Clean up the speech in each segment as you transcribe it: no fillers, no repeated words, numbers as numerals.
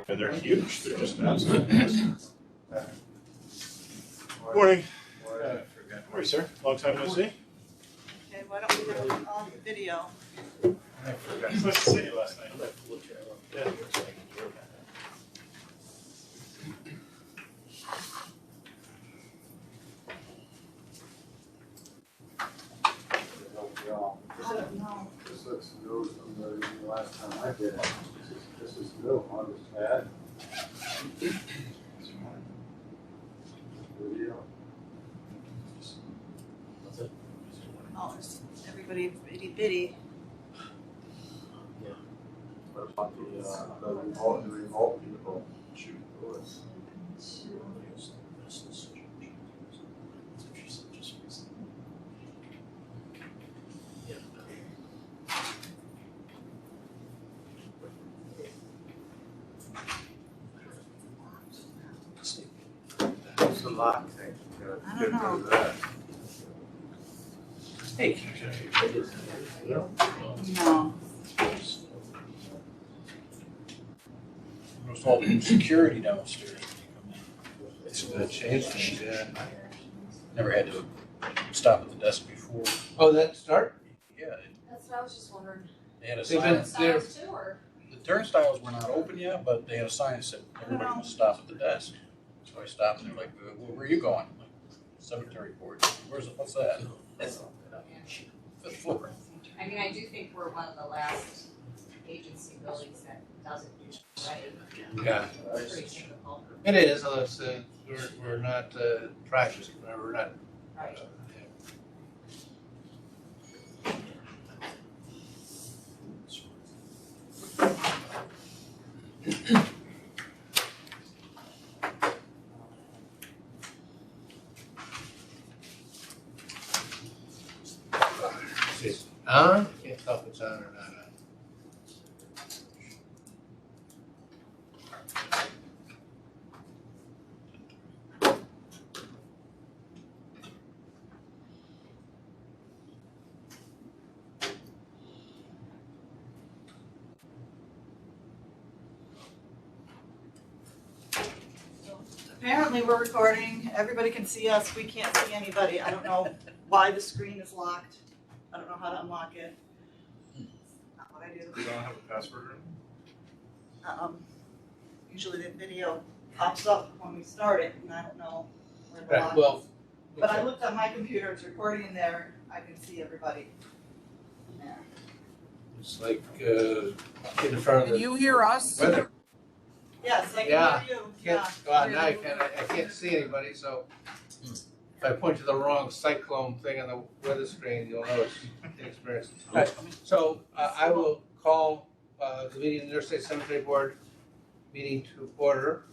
And they're huge. They're just absolutely massive. Morning. Morning, sir. Long time no see. Okay, why don't we go on video? I forgot. Nice to see you last night. Yeah. I don't know. This looks new from the last time I did it. This is new, huh? This ad. Video. Oh, there's everybody itty bitty. What about the remote people? Shoot. What's the lock thing? I don't know. Hey. No. Most all the security downstairs. It's changed things, yeah. Never had to stop at the desk before. Oh, that start? Yeah, That's what I was just wondering. they had a They've sign. been there. Styles too, or? The turnstiles were not open yet, but they had a sign that said everybody must stop at the desk. So I stopped and they're like, where are you going? I'm like, cemetery board. What's that? It's fifth floor. I mean, I do think we're one of the last agency buildings that doesn't use it right. Yeah, It's pretty typical. it is, although it's, we're not practicing, we're not. Right. On? Can't tell if it's on or not on. Apparently we're recording. Everybody can see us. We can't see anybody. I don't know why the screen is locked. I don't know how to unlock it. Not what I do. You don't have a password or Usually the video pops up when we start it, and I don't know where the lock Right, is. well. But I looked on my computer, it's recording in there, I can see everybody in there. It's like, in front of the. Can you hear us? Weather. Yes, I Yeah. can hear you, Can't yeah. go out now, I can't see anybody, so if I point to the wrong cyclone thing on the weather screen, you'll know it's inexperienced. Alright, so I will call the meeting of the Interstate Cemetery Board meeting to order.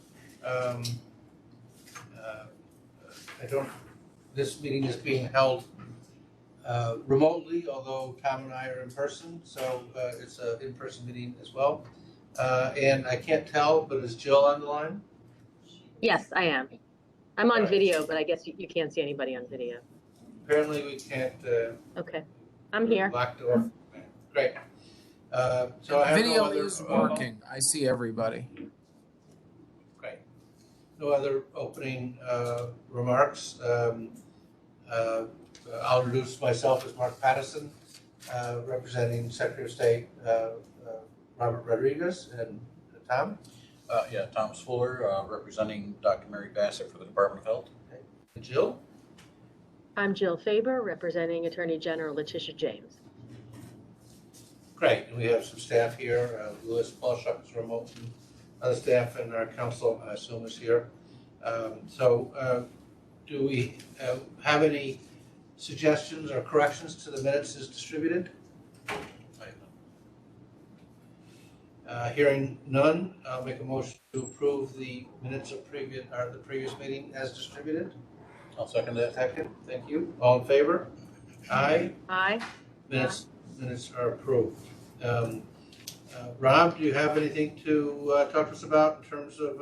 This meeting is being held remotely, although Tom and I are in person, so it's an in-person meeting as well. And I can't tell, but is Jill on the line? Yes, I am. I'm on Alright. video, but I guess you can't see anybody on video. Apparently we can't. Okay, I'm here. Locked door. Great. So I have Video no other. is working. I see everybody. Great. No other opening remarks. I'll introduce myself as Mark Pattison, representing Secretary of State Robert Rodriguez, and Tom. Thomas Fuller, representing Dr. Mary Bassett for the Department of Health. And Jill. I'm Jill Faber, representing Attorney General Letitia James. Great. And we have some staff here. Louis Paulshock is remote, and other staff and our council, I assume, is here. Do we have any suggestions or corrections to the minutes as distributed? Hearing none, I'll make a motion to approve the minutes of the previous meeting as distributed. I'll second that. Second, thank you. All in favor? Aye. Aye. Minutes are approved. Rob, do you have anything to talk to us about in terms of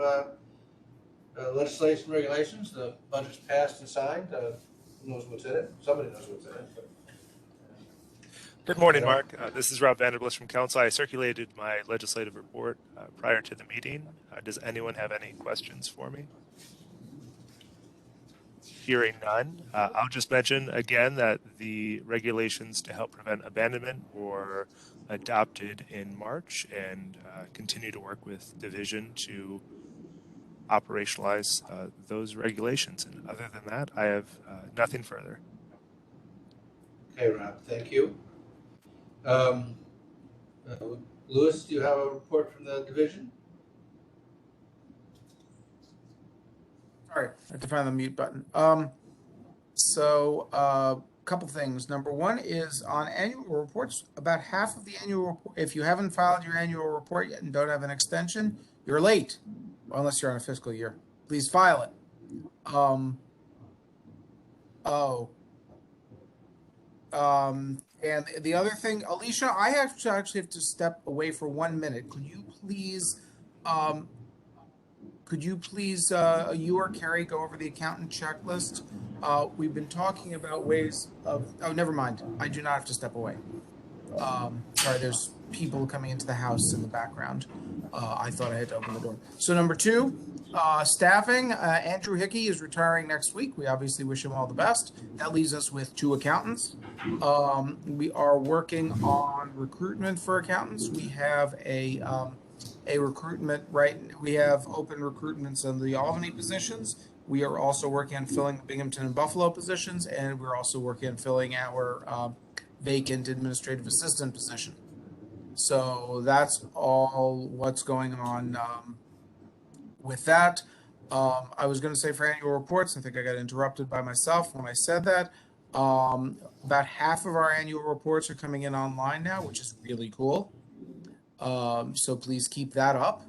legislation regulations? The budget's passed and signed. Who knows what's in it? Somebody knows what's in it. Good morning, Mark. This is Rob Vanderbliss from Council. I circulated my legislative report prior to the meeting. Does anyone have any questions for me? Hearing none, I'll just mention again that the regulations to help prevent abandonment were adopted in March and continue to work with Division to operationalize those regulations. And other than that, I have nothing further. Okay, Rob, thank you. Louis, do you have a report from the division? Sorry, I had to find the mute button. Couple things. Number one is on annual reports, about half of the annual report, if you haven't filed your annual report yet and don't have an extension, you're late, unless you're on a fiscal year. Please file it. And the other thing, Alicia, I actually have to step away for 1 minute. Could you please, you or Carrie go over the accountant checklist? We've been talking about ways of, oh, never mind. I do not have to step away. Sorry, there's people coming into the house in the background. I thought I had to open the door. So number two, staffing. Andrew Hickey is retiring next week. We obviously wish him all the best. That leaves us with 2 accountants. We are working on recruitment for accountants. We have a recruitment, right? We have open recruitments in the Albany positions. We are also working on filling the Binghamton and Buffalo positions, and we're also working on filling our vacant administrative assistant position. So that's all what's going on with that. I was going to say for annual reports, I think I got interrupted by myself when I said that. About half of our annual reports are coming in online now, which is really cool. So please keep that up.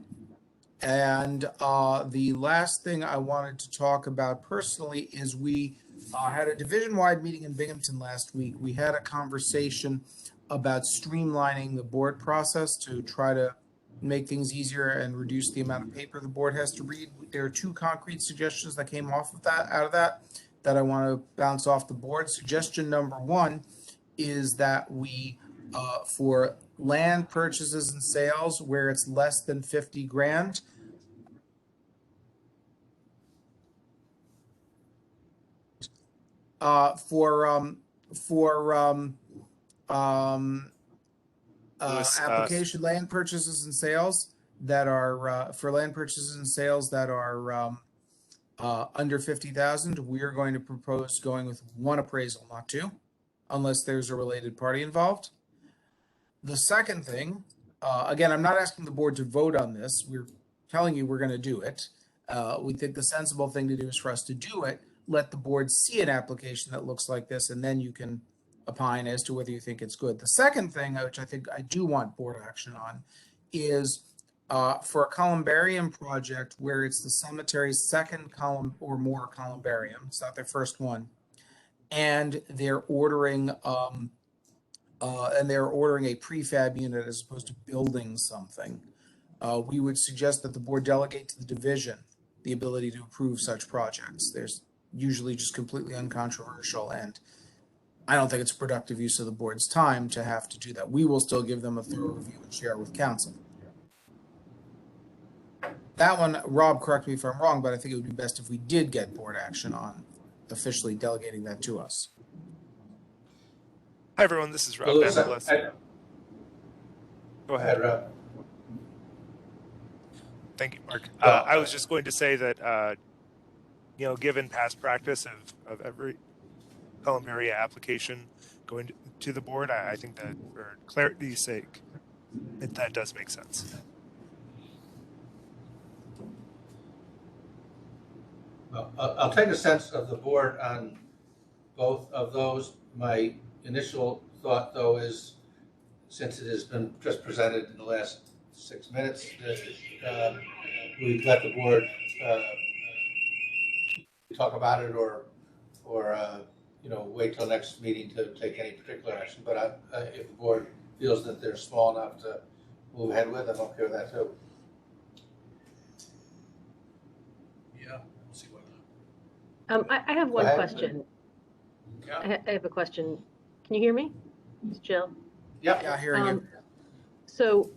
And the last thing I wanted to talk about personally is we had a division-wide meeting in Binghamton last week. We had a conversation about streamlining the board process to try to make things easier and reduce the amount of paper the board has to read. There are 2 concrete suggestions that came out of that I want to bounce off the board. Suggestion number 1 is that we, for land purchases and sales where it's less than 50 grand, application land purchases and sales that are for land purchases and sales that are under 50,000, we are going to propose going with 1 appraisal, not 2, unless there's a related party involved. The second thing, again, I'm not asking the board to vote on this. We're telling you we're going to do it. We think the sensible thing to do is for us to do it, let the board see an application that looks like this, and then you can opine as to whether you think it's good. The second thing, which I think I do want board action on, is for a Columbarium project where it's the cemetery's second or more Columbarium. It's not their first one. And they're ordering a prefab unit as opposed to building something. We would suggest that the board delegate to the division the ability to approve such projects. There's usually just completely uncontroversial, and I don't think it's a productive use of the board's time to have to do that. We will still give them a thorough review and share with council. That one, Rob, correct me if I'm wrong, but I think it would be best if we did get board action on officially delegating that to us. Hi, everyone. This is Rob Vanderbliss. Go ahead, Rob. Thank you, Mark. I was just going to say that, given past practice of every Polymeric application going to the board, I think that for clarity's sake, that does make sense. Well, I'll take a sense of the board on both of those. My initial thought, though, is since it has been just presented in the last 6 minutes, that we let the board talk about it or wait till next meeting to take any particular action. But if the board feels that they're small enough to move ahead with, I'm okay with that too. Yeah, we'll see what happens. I have one question. Yeah. I have a question. Can you hear me? It's Jill. Yeah, hearing you. So,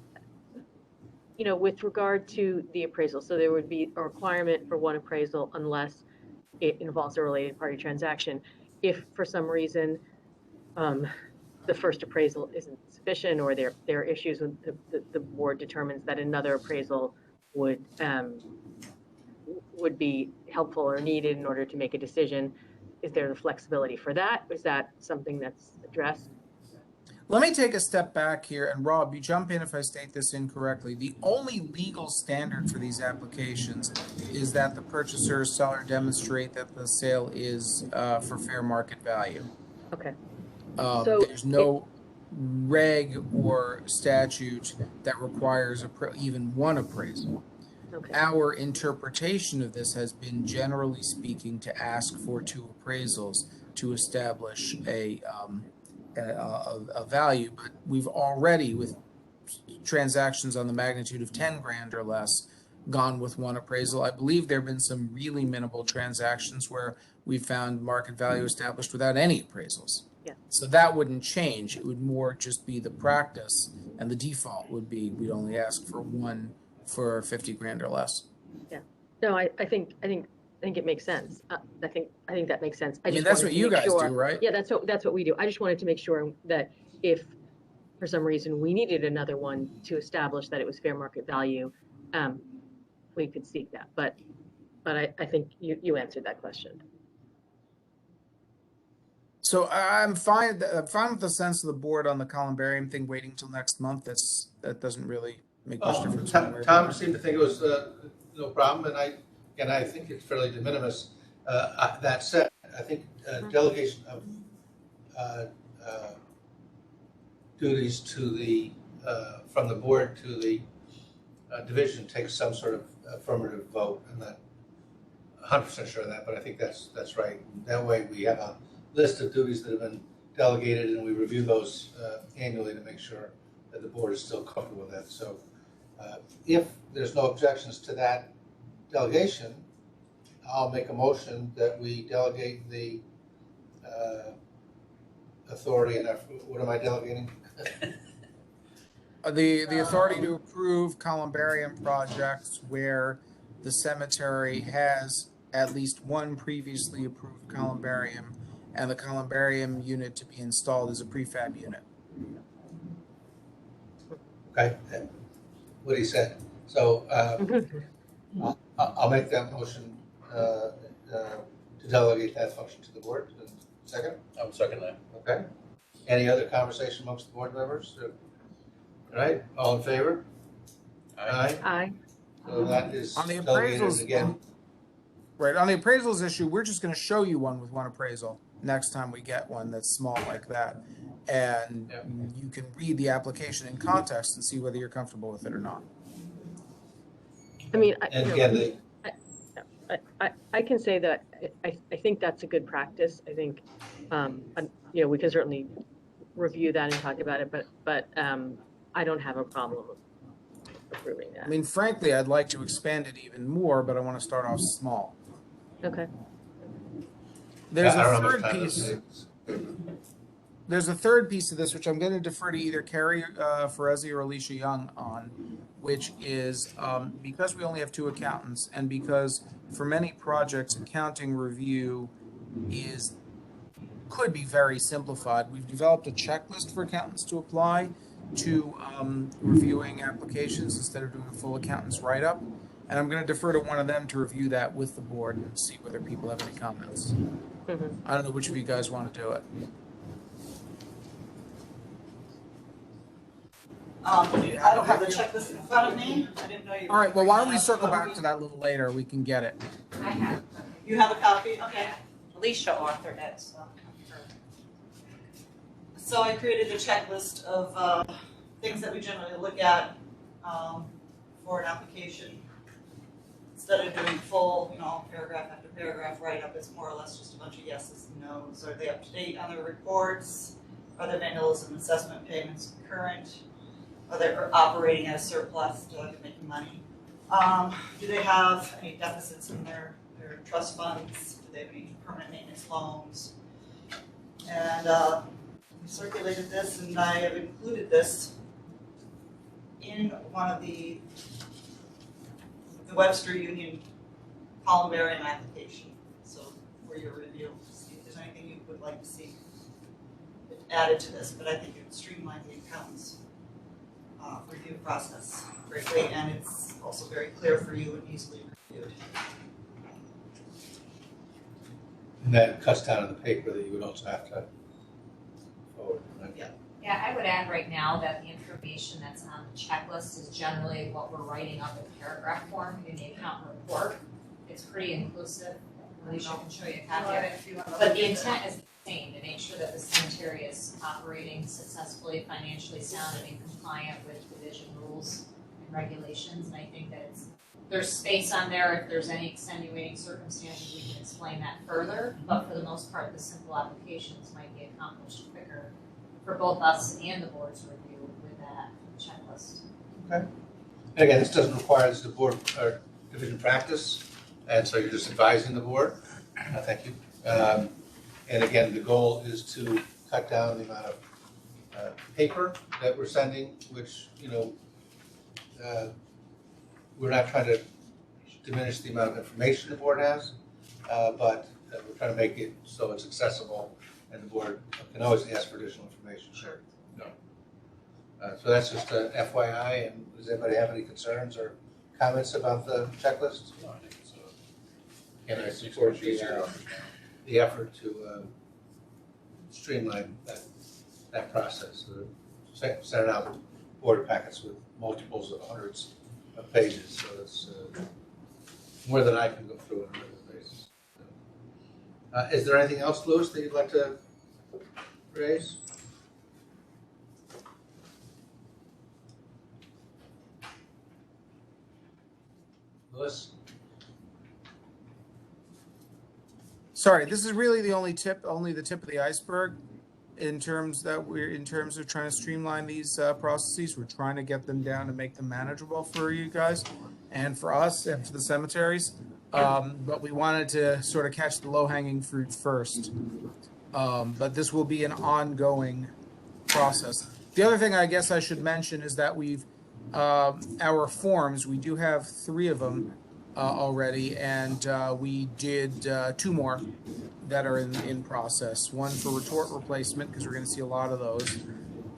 with regard to the appraisal, so there would be a requirement for one appraisal unless it involves a related party transaction. If for some reason the first appraisal isn't sufficient, or there are issues with the board determines that another appraisal would be helpful or needed in order to make a decision, is there the flexibility for that? Is that something that's addressed? Let me take a step back here, and Rob, you jump in if I state this incorrectly. The only legal standard for these applications is that the purchaser or seller demonstrate that the sale is for fair market value. Okay. There's no reg or statute that requires even one appraisal. Okay. Our interpretation of this has been, generally speaking, to ask for 2 appraisals to establish a value, but we've already, with transactions on the magnitude of 10 grand or less, gone with 1 appraisal. I believe there have been some really minimal transactions where we found market value established without any appraisals. Yeah. So that wouldn't change. It would more just be the practice, and the default would be we'd only ask for 1 for 50 grand or less. Yeah. No, I think it makes sense. I think that makes sense. I mean, that's what you guys do, right? Yeah, that's what we do. I just wanted to make sure that if for some reason we needed another one to establish that it was fair market value, we could seek that. But I think you answered that question. So I'm fine with the sense of the board on the Columbarium thing waiting till next month. That doesn't really make much difference. Tom seemed to think it was no problem, and I think it's fairly de minimis. That said, I think delegation of duties to the from the board to the division takes some sort of affirmative vote. I'm not 100% sure of that, but I think that's right. That way we have a list of duties that have been delegated, and we review those annually to make sure that the board is still comfortable with that. So if there's no objections to that delegation, I'll make a motion that we delegate the authority, and what am I delegating? The authority to approve Columbarium projects where the cemetery has at least 1 previously approved Columbarium, and the Columbarium unit to be installed as a prefab unit. Okay, what he said. So I'll make that motion to delegate that function to the board. Second? I would second that. Okay. Any other conversation amongst the board members? All right, all in favor? Aye. So that is On the delegated appraisals again. Right, on the appraisals issue, we're just going to show you one with 1 appraisal next time we get one that's small like that. And you can read the application in context and see whether you're comfortable with it or not. I mean, And again, I can say that I think that's a good practice. I think, we can certainly review that and talk about it, but I don't have a problem approving that. I mean, frankly, I'd like to expand it even more, but I want to start off small. Okay. There's I a don't know how third much time piece. it takes. There's a third piece of this, which I'm going to defer to either Carrie Ferezzi or Alicia Young on, which is because we only have 2 accountants, and because for many projects, accounting review could be very simplified. We've developed a checklist for accountants to apply to reviewing applications instead of doing a full accountant's write-up. And I'm going to defer to one of them to review that with the board and see whether people have any comments. Mm-hmm. I don't know which of you guys want to do it. I don't have the checklist in front of me. I didn't know you. All right, well, why don't we circle back to that a little later? We can get it. I have. You have a copy? Okay. Alicia authored it, so. So I created a checklist of things that we generally look at for an application. Instead of doing full, paragraph after paragraph write-up, it's more or less just a bunch of yeses and nos. Are they up to date on their reports? Are their vandalism assessment payments current? Are they operating at a surplus to making money? Do they have any deficits in their trust funds? Do they have any permanent maintenance loans? And circulated this, and I have included this in one of the Webster Union Polymeric application. So for your review, see if there's anything you would like to see added to this, but I think it would streamline the accountant's review process greatly, and it's also very clear for you and easily reviewed. And that cuts down on the paper that you would also have to forward, right? Yeah, I would add right now that the information that's on the checklist is generally what we're writing up in paragraph form in the accountant report. It's pretty inclusive. Alicia can show you a copy of it. But the intent is the same, to make sure that the cemetery is operating successfully, financially sound, and in compliant with division rules and regulations. And I think that there's space on there. If there's any extenuating circumstances, we can explain that further. But for the most part, the simple applications might be accomplished quicker for both us and the board's review with that checklist. Okay. And again, this doesn't require this the board or division practice, and so you're just advising the board. Thank you. And again, the goal is to cut down the amount of paper that we're sending, which, we're not trying to diminish the amount of information the board has, but we're trying to make it so it's accessible, and the board can always ask for additional information. Sure. So that's just a FYI, and does anybody have any concerns or comments about the checklist? No, I think it's And I it's support much easier to understand. the effort to streamline that process. Sending out board packets with multiples of hundreds of pages, so it's more than I can go through on a regular basis. Is there anything else, Louis, that you'd like to raise? Louis? Sorry, this is really the only tip of the iceberg in terms of trying to streamline these processes. We're trying to get them down and make them manageable for you guys and for us and for the cemeteries. But we wanted to sort of catch the low-hanging fruit first. But this will be an ongoing process. The other thing I guess I should mention is that we've our forms, we do have 3 of them already, and we did 2 more that are in process. One for retort replacement, because we're going to see a lot of those,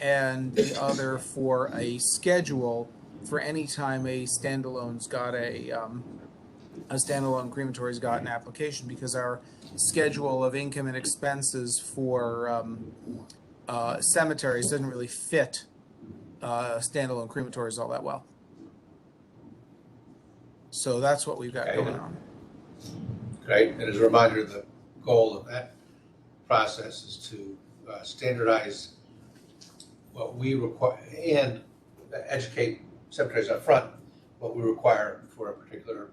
and the other for a schedule for any time a standalone's got a standalone crematory's got an application, because our schedule of income and expenses for cemeteries doesn't really fit standalone crematories all that well. So that's what we've got going on. Great, and as a reminder, the goal of that process is to standardize what we require and educate cemeteries up front what we require for a particular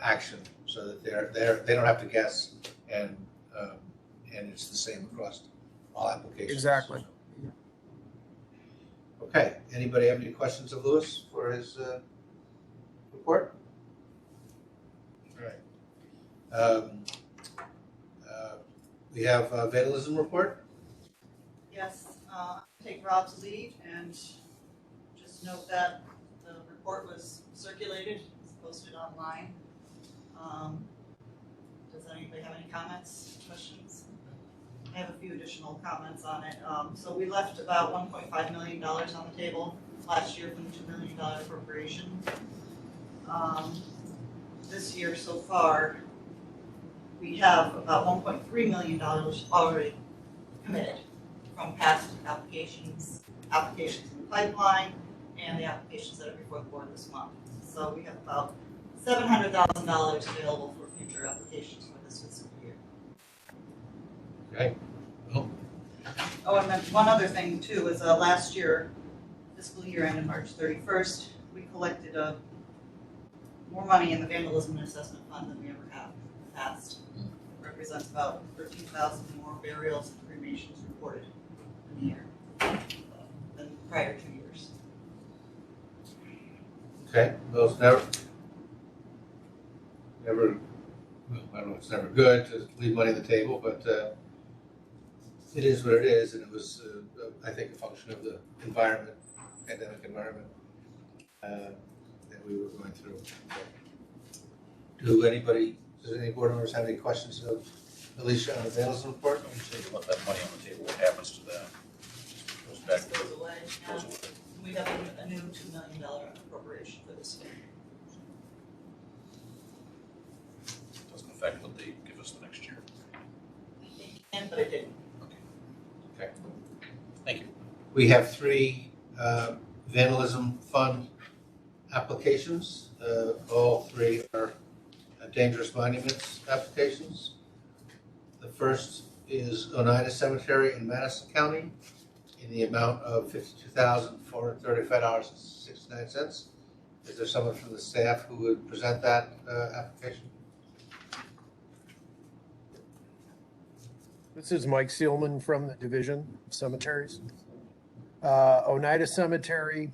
action, so that they don't have to guess, and it's the same across all applications. Exactly. Okay, anybody have any questions of Louis for his report? All right. We have a vandalism report. Yes, take Rob's lead and just note that the report was circulated, it's posted online. Does anybody have any comments, questions? I have a few additional comments on it. So we left about $1.5 million on the table last year from the $2 million appropriation. This year so far, we have about $1.3 million already committed from past applications in the pipeline, and the applications that are before the board this month. So we have about $700,000 available for future applications for this fiscal year. Okay. Oh, and then one other thing too is last year, fiscal year ended March 31st, we collected more money in the vandalism and assessment fund than we ever have in the past. It represents about 13,000 more burials and cremations reported in the year than the prior 2 years. Okay, well, it's never, well, I don't know, it's never good to leave money on the table, but it is what it is, and it was, I think, a function of the environment, pandemic environment that we were going through. Does any board members have any questions of Alicia on the vandalism report? When you say you left that money on the table, what happens to that? Goes back to, Goes away, yeah. goes away. We have a new $2 million appropriation for this year. Doesn't affect what they give us the next year. And, but it didn't. Okay. Thank you. We have 3 vandalism fund applications. All 3 are dangerous monuments applications. The first is Oneida Cemetery in Madison County in the amount of $52,435.69. Is there someone from the staff who would present that application? This is Mike Seelman from the Division of Cemeteries. Oneida Cemetery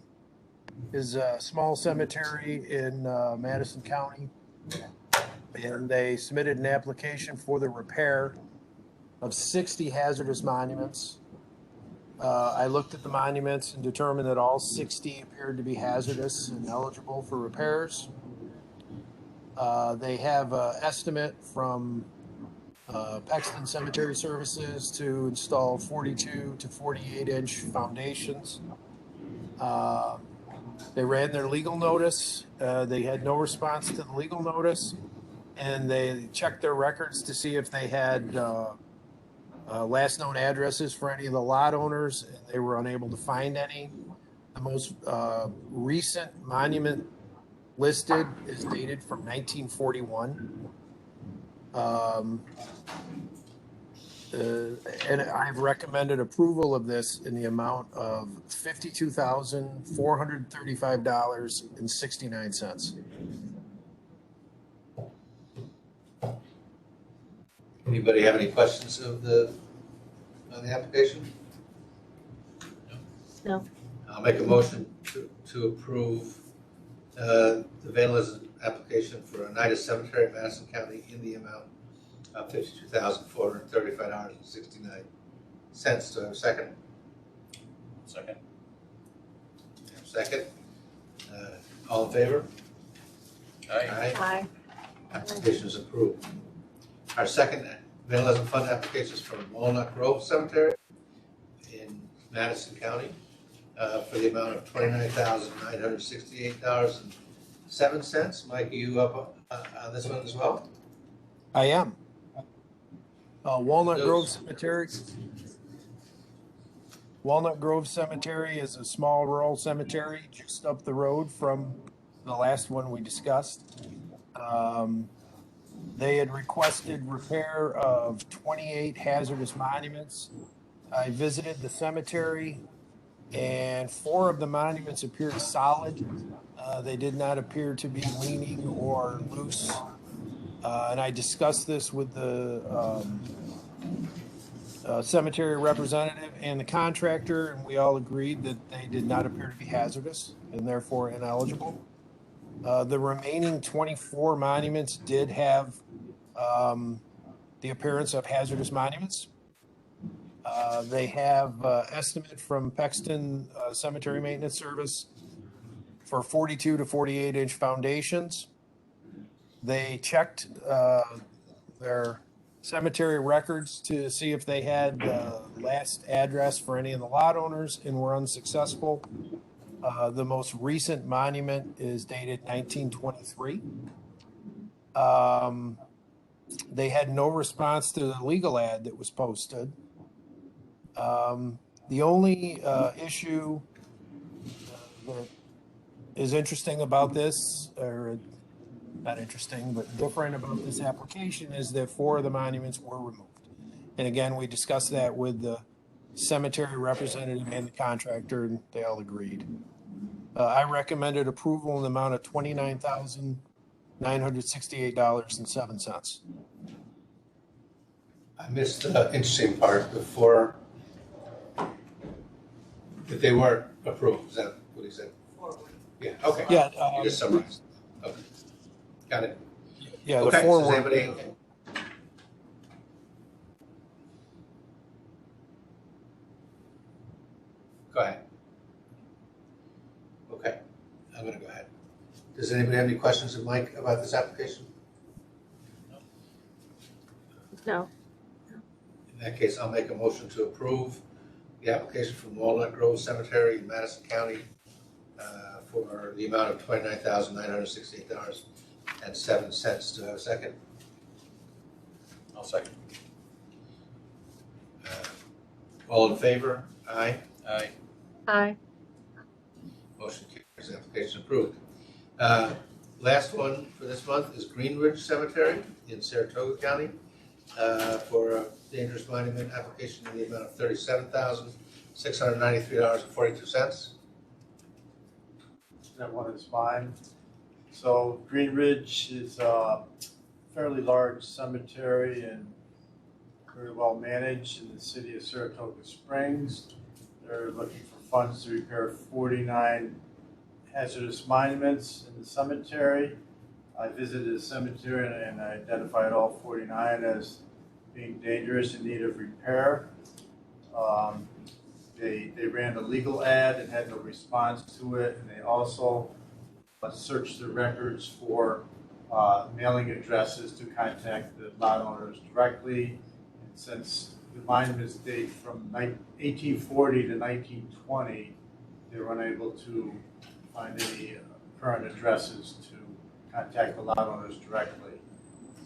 is a small cemetery in Madison County, and they submitted an application for the repair of 60 hazardous monuments. I looked at the monuments and determined that all 60 appeared to be hazardous and eligible for repairs. They have an estimate from Paxton Cemetery Services to install 42 to 48 inch foundations. They ran their legal notice. They had no response to the legal notice, and they checked their records to see if they had last known addresses for any of the lot owners, and they were unable to find any. The most recent monument listed is dated from 1941. And I've recommended approval of this in the amount of $52,435.69. Anybody have any questions on the application? No. I'll make a motion to approve the vandalism application for Oneida Cemetery in Madison County in the amount of $52,435.69. Do I have a second? Second. Second. All in favor? Aye. Aye. Application is approved. Our second vandalism fund application is from Walnut Grove Cemetery in Madison County for the amount of $29,968.07. Mike, are you up on this one as well? I am. Walnut Those- Grove Cemetery. Walnut Grove Cemetery is a small rural cemetery just up the road from the last one we discussed. They had requested repair of 28 hazardous monuments. I visited the cemetery, and 4 of the monuments appeared solid. They did not appear to be leaning or loose. And I discussed this with the cemetery representative and the contractor, and we all agreed that they did not appear to be hazardous and therefore ineligible. The remaining 24 monuments did have the appearance of hazardous monuments. They have estimate from Paxton Cemetery Maintenance Service for 42 to 48 inch foundations. They checked their cemetery records to see if they had last address for any of the lot owners and were unsuccessful. The most recent monument is dated 1923. They had no response to the legal ad that was posted. The only issue that is interesting about this, or not interesting, but different about this application, is that 4 of the monuments were removed. And again, we discussed that with the cemetery representative and the contractor, and they all agreed. I recommended approval in the amount of $29,968.07. I missed the interesting part before, that they weren't approved. Is that what he said? Forward. Yeah, okay. Yeah, You just summarized. Okay. Got it. yeah, the Okay, 4 does were. anybody Go ahead. Okay, I'm gonna go ahead. Does anybody have any questions of Mike about this application? No. In that case, I'll make a motion to approve the application from Walnut Grove Cemetery in Madison County for the amount of $29,968.07. Do I have a second? I'll second. All in favor? Aye. Aye. Aye. Motion carries. Application approved. Last one for this month is Greenridge Cemetery in Saratoga County for a dangerous monument application in the amount of $37,693.42. That one is fine. So Green Ridge is a fairly large cemetery and very well managed in the city of Saratoga Springs. They're looking for funds to repair 49 hazardous monuments in the cemetery. I visited the cemetery and I identified all 49 as being dangerous in need of repair. They ran a legal ad and had no response to it, and they also searched the records for mailing addresses to contact the lot owners directly. And since the monuments date from 1840 to 1920, they were unable to find any current addresses to contact the lot owners directly.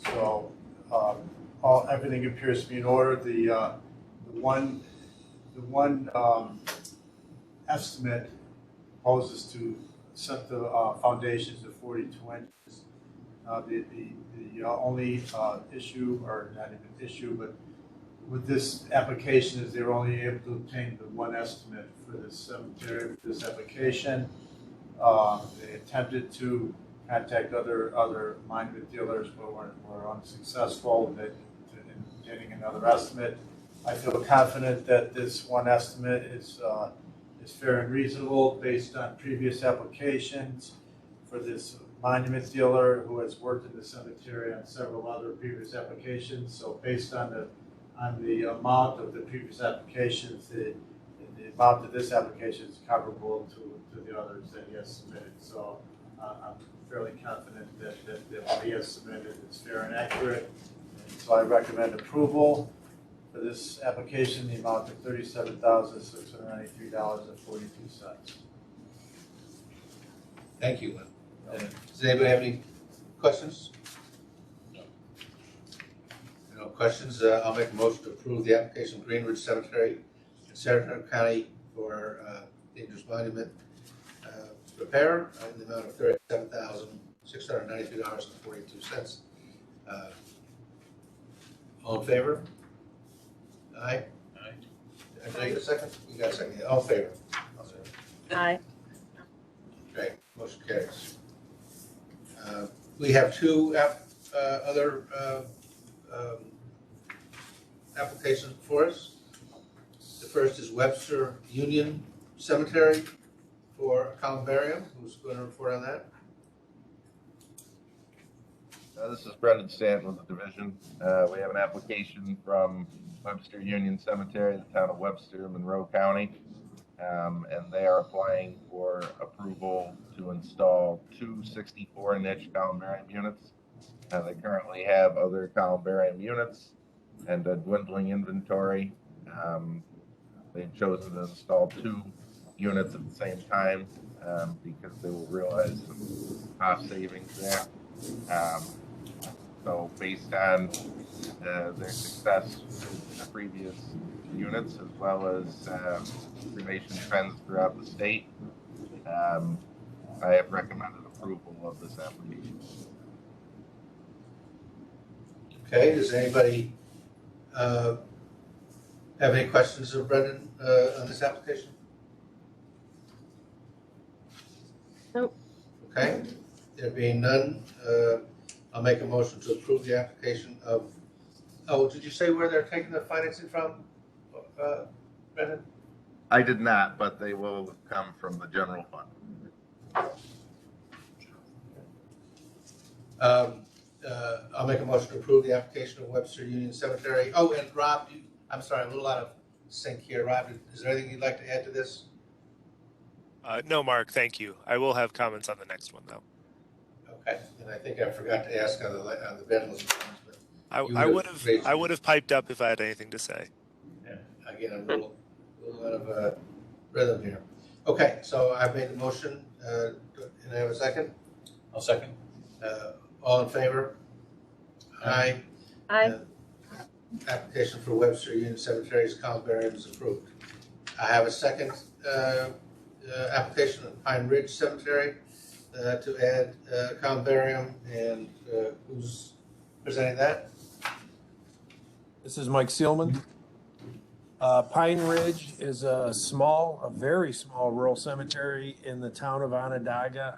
So everything appears to be in order. The one estimate proposes to set the foundations at 42 inches. The only issue, or not even issue, but with this application is they were only able to obtain the one estimate for this cemetery, for this application. They attempted to contact other monument dealers, but were unsuccessful in getting another estimate. I feel confident that this one estimate is fair and reasonable based on previous applications for this monument dealer who has worked in the cemetery on several other previous applications. So based on the amount of the previous applications, the amount of this application is comparable to the others that he has submitted. So I'm fairly confident that what he has submitted is fair and accurate. And so I recommend approval for this application, the amount of $37,693.42. Thank you, Lynn. Does anybody have any questions? No questions. I'll make a motion to approve the application of Greenridge Cemetery in Saratoga County for dangerous monument repair in the amount of $37,693.42. All in favor? Aye. Aye. Did I get a second? You got a second. Yeah. All in favor? Aye. Great. Motion carries. We have two other applications before us. The first is Webster Union Cemetery for Columbarium. Who's going to report on that? This is Brendan Stanton with the division. We have an application from Webster Union Cemetery, the town of Webster, Monroe County, and they are applying for approval to install two 64-inch columbarium units. They currently have other columbarium units and a dwindling inventory. They've chosen to install two units at the same time because they will realize some cost savings there. So based on their success with the previous units, as well as cremation trends throughout the state, I have recommended approval of this application. Okay, does anybody have any questions of Brendan on this application? Nope. Okay, there being none, I'll make a motion to approve the application of, oh, did you say where they're taking the financing from, Brendan? I did not, but they will come from the general fund. I'll make a motion to approve the application of Webster Union Cemetery. Oh, and Rob, I'm sorry, I'm a little out of sync here. Rob, is there anything you'd like to add to this? No, Mark, thank you. I will have comments on the next one, though. Okay, and I think I forgot to ask on the vandalism. But I you would have piped up if I had anything to say. Yeah, again, a little out of rhythm here. Okay, so I've made the motion. Can I have a second? I'll second. All in favor? Aye. Aye. Application for Webster Union Cemetery's Columbarium is approved. I have a second application of Pine Ridge Cemetery to add Columbarium, and who's presenting that? This is Mike Seelman. Pine Ridge is a very small rural cemetery in the town of Onondaga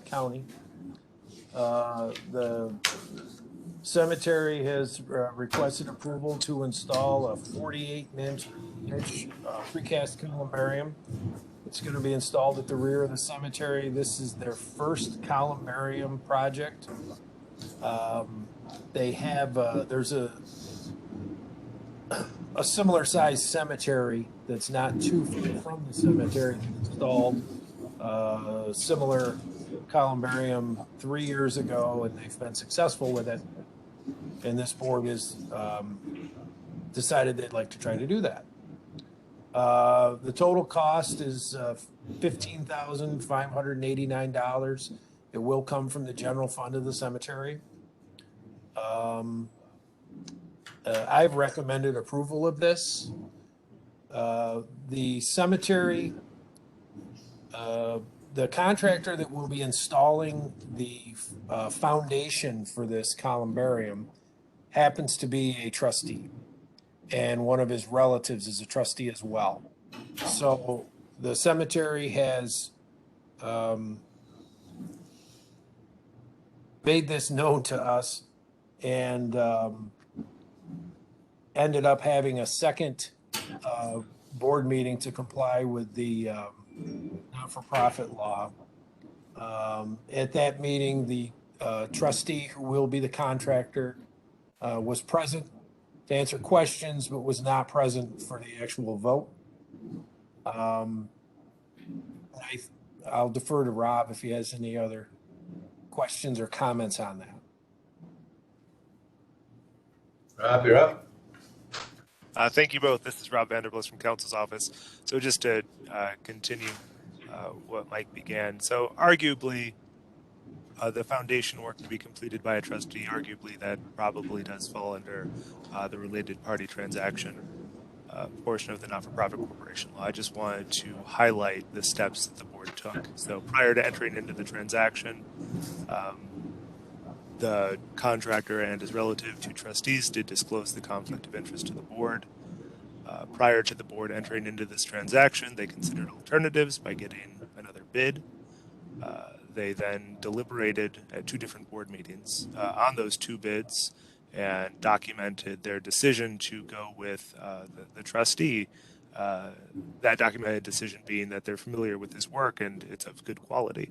County. The cemetery has requested approval to install a 48-inch precast columbarium. It's going to be installed at the rear of the cemetery. This is their first columbarium project. They have there's a similar sized cemetery that's not too far from the cemetery installed similar columbarium 3 years ago, and they've been successful with it. And this board has decided they'd like to try to do that. The total cost is $15,589. It will come from the general fund of the cemetery. I've recommended approval of this. The cemetery, the contractor that will be installing the foundation for this columbarium happens to be a trustee, and one of his relatives is a trustee as well. So the cemetery has made this known to us, and ended up having a second board meeting to comply with the not-for-profit law. At that meeting, the trustee, who will be the contractor, was present to answer questions, but was not present for the actual vote. I'll defer to Rob if he has any other questions or comments on that. Rob, you're up. Thank you both. This is Rob Vanderbliss from Council's office. So just to continue what Mike began. So arguably, the foundation work to be completed by a trustee, arguably that probably does fall under the related party transaction portion of the not-for-profit corporation law. I just wanted to highlight the steps that the board took. So prior to entering into the transaction, the contractor and his relative, two trustees, did disclose the conflict of interest to the board. Prior to the board entering into this transaction, they considered alternatives by getting another bid. They then deliberated at two different board meetings on those two bids and documented their decision to go with the trustee. That documented decision being that they're familiar with his work and it's of good quality.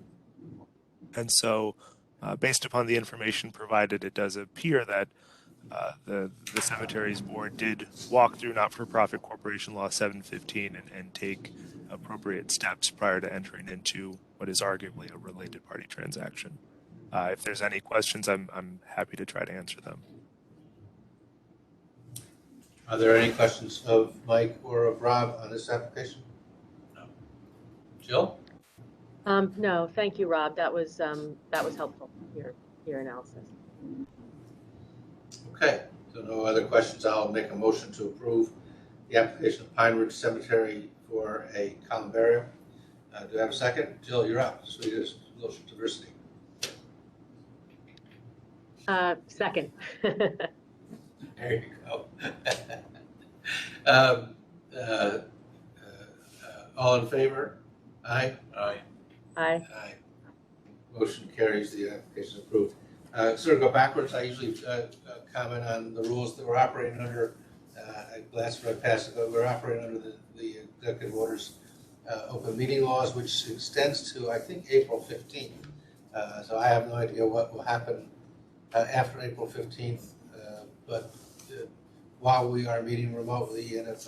And so, based upon the information provided, it does appear that the cemetery's board did walk through not-for-profit corporation law 715 and take appropriate steps prior to entering into what is arguably a related party transaction. If there's any questions, I'm happy to try to answer them. Are there any questions of Mike or of Rob on this application? No. Jill? No, thank you, Rob. That was helpful, your analysis. Okay, so no other questions. I'll make a motion to approve the application of Pine Ridge Cemetery for a columbarium. Do I have a second? Jill, you're up. Sweetest social diversity. Second. There you go. All in favor? Aye? Aye. Aye. Aye. Motion carries. The application is approved. Sort of go backwards. I usually comment on the rules that we're operating under. Last I passed it, but we're operating under the executive orders, open meeting laws, which extends to, I think, April 15th. So I have no idea what will happen after April 15th. But while we are meeting remotely, and if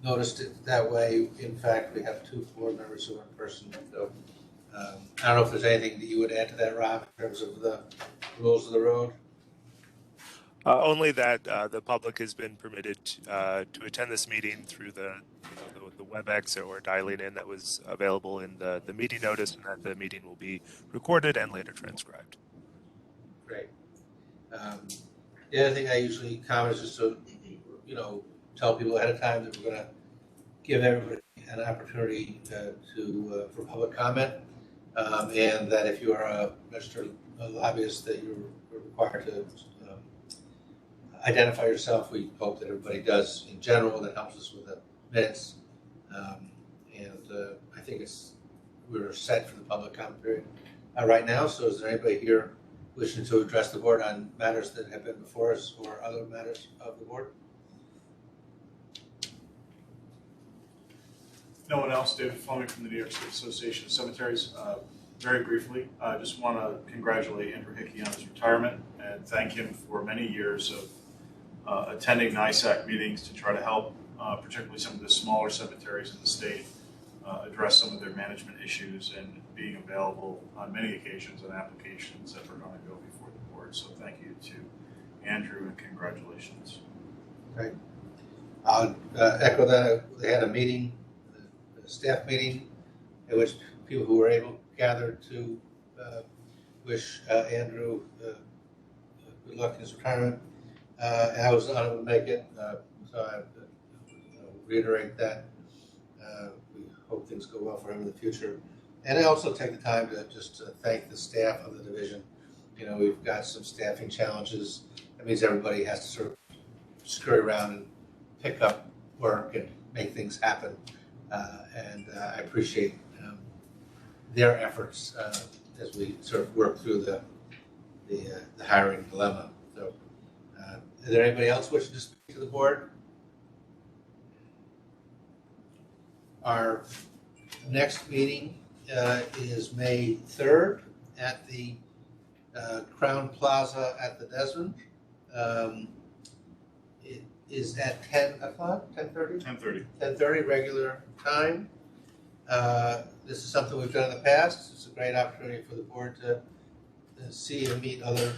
noticed it that way. In fact, we have 2 board members who are in person. So I don't know if there's anything that you would add to that, Rob, in terms of the rules of the road. Only that the public has been permitted to attend this meeting through the WebEx or dialing in that was available in the meeting notice, and that the meeting will be recorded and later transcribed. Great. The other thing I usually comment is just to, tell people ahead of time that we're going to give everybody an opportunity for public comment, and that if you are a registered lobbyist, that you're required to identify yourself. We hope that everybody does in general. That helps us with the minutes. I think we're set for the public comment period right now. So is there anybody here wishing to address the board on matters that have been before us or other matters of the board? No one else. David Fleming from the New York State Association of Cemeteries. Very briefly, I just want to congratulate Andrew Hickey on his retirement and thank him for many years of attending NYSAC meetings to try to help, particularly some of the smaller cemeteries in the state, address some of their management issues, and being available on many occasions on applications that are going to go before the board. So thank you to Andrew and congratulations. Great. I'll echo that. They had a meeting, a staff meeting, in which people who were able gathered to wish Andrew good luck in his retirement. And I was unable to make it, so I reiterate that. We hope things go well for him in the future. And I also take the time to just thank the staff of the division. We've got some staffing challenges. That means everybody has to sort of scurry around and pick up work and make things happen. And I appreciate their efforts as we sort of work through the hiring dilemma. So, is there anybody else wishing to speak to the board? Our next meeting is May 3rd at the Crown Plaza at the Desmond. It is at 10 o'clock, 10:30? 10:30. 10:30 regular time. This is something we've done in the past. It's a great opportunity for the board to see and meet other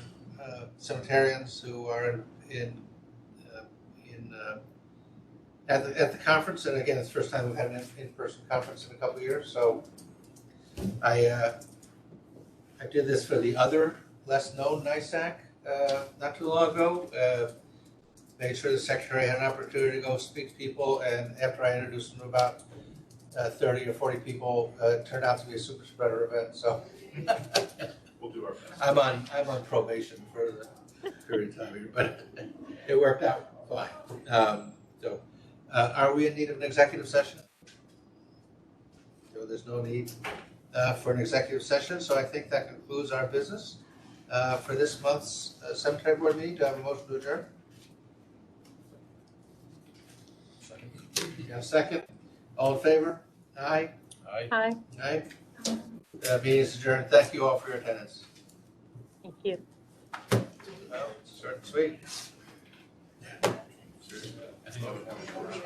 cemeterians who are at the conference. And again, it's the first time we've had an in-person conference in a couple of years. So I did this for the other less known NYSAC not too long ago. Made sure the secretary had an opportunity to go speak to people, and after I introduced them to about 30 or 40 people, it turned out to be a super spreader event. So We'll do our best. I'm on probation for the period of time here, but it worked out fine. Are we in need of an executive session? So there's no need for an executive session. So I think that concludes our business for this month's cemetery board meeting. Do I have a motion to adjourn? You got a second? All in favor? Aye. Aye. Hi, Aye. Meeting is adjourned. Thank you all for your attendance. thank you. Well, short and sweet. I think